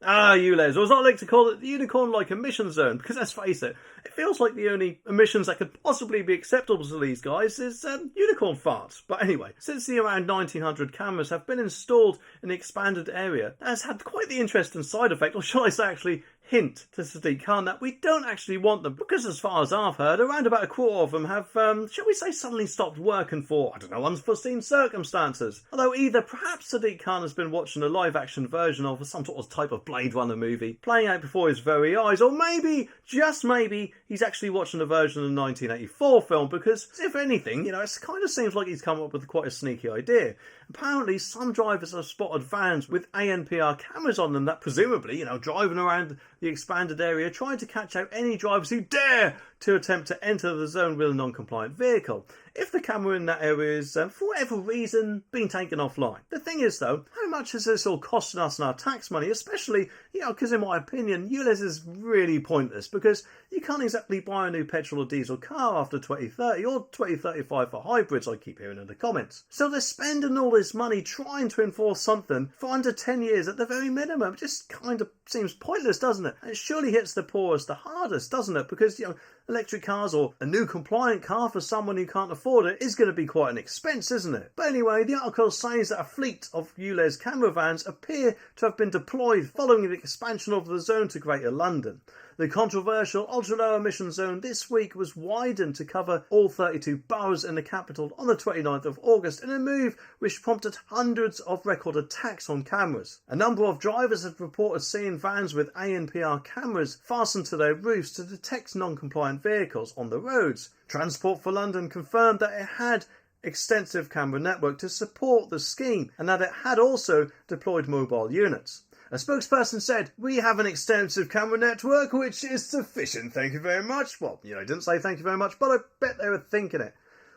Ah, Ulez, or as I like to call it, the unicorn-like emission zone, because let's face it, it feels like the only emissions that could possibly be acceptable to these guys is unicorn farts. But anyway, since the around 1900 cameras have been installed in the expanded area, that has had quite the interesting side effect, or shall I say actually hint to Sadiq Khan, that we don't actually want them, because as far as I've heard, around about a quarter of them have, shall we say, suddenly stopped working for, I don't know, unforeseen circumstances. Although either perhaps Sadiq Khan has been watching a live-action version of some sort of type of Blade Runner movie playing out before his very eyes, or maybe, just maybe, he's actually watching a version of the 1984 film, because if anything, it kind of seems like he's come up with quite a sneaky idea. Apparently, some drivers have spotted vans with ANPR cameras on them that presumably, driving around the expanded area trying to catch out any drivers who dare to attempt to enter the zone with a non-compliant vehicle, if the camera in that area is, for whatever reason, being taken offline. The thing is, though, how much is this all costing us in our tax money? Especially, because in my opinion, Ulez is really pointless, because you can't exactly buy a new petrol or diesel car after 2030 or 2035 for hybrids, I keep hearing in the comments. So they're spending all this money trying to enforce something for under 10 years at the very minimum. It just kind of seems pointless, doesn't it? And it surely hits the poorest the hardest, doesn't it? Because, electric cars or a new compliant car for someone who can't afford it is going to be quite an expense, isn't it? But anyway, the article says that a fleet of Ulez camera vans appear to have been deployed following the expansion of the zone to Greater London. The controversial ultra-low emission zone this week was widened to cover all 32 boroughs in the capital on the 29th of August in a move which prompted hundreds of record attacks on cameras. A number of drivers have reported seeing vans with ANPR cameras fastened to their roofs to detect non-compliant vehicles on the roads. Transport for London confirmed that it had extensive camera network to support the scheme and that it had also deployed mobile units. A spokesperson said, "We have an extensive camera network which is sufficient, thank you very much." Well, didn't say thank you very much, but I bet they were thinking it.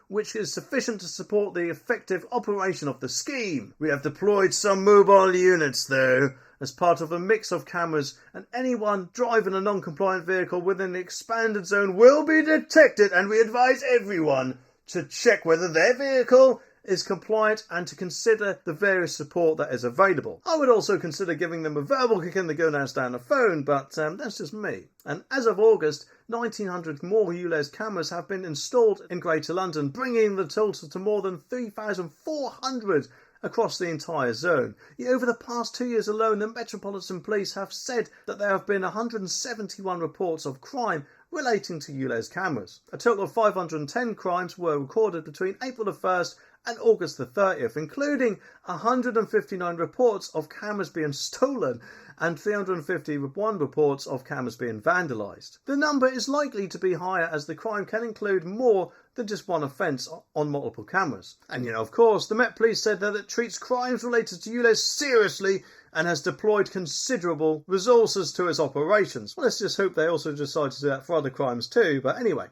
Which is sufficient to support the effective operation of the scheme. We have deployed some mobile units, though, as part of a mix of cameras, and anyone driving a non-compliant vehicle within the expanded zone will be detected, and we advise everyone to check whether their vehicle is compliant and to consider the various support that is available. I would also consider giving them a verbal kick in the gonads down the phone, but that's just me. And as of August, 1,900 more Ulez cameras have been installed in Greater London, bringing the total to more than 3,400 across the entire zone. Yet over the past 2 years alone, the Metropolitan Police have said that there have been 171 reports of crime relating to Ulez cameras. A total of 510 crimes were recorded between April the 1st and August the 30th, including 159 reports of cameras being stolen and 351 reports of cameras being vandalised. The number is likely to be higher as the crime can include more than just one offence on multiple cameras. And of course, the Met Police said that it treats crimes related to Ulez seriously and has deployed considerable resources to its operations. Well, let's just hope they also decide to do that for other crimes too. But anyway,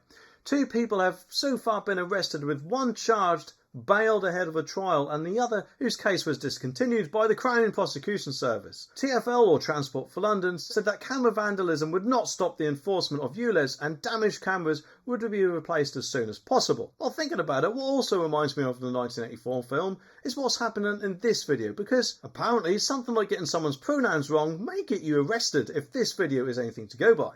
2 people have so far been arrested, with one charged, bailed ahead of a trial, and the other whose case was discontinued by the Crown Prosecution Service. TfL, or Transport for London, said that camera vandalism would not stop the enforcement of Ulez and damaged cameras would be replaced as soon as possible. While thinking about it, what also reminds me of the 1984 film is what's happening in this video, because apparently something like getting someone's pronouns wrong may get you arrested if this video is anything to go by.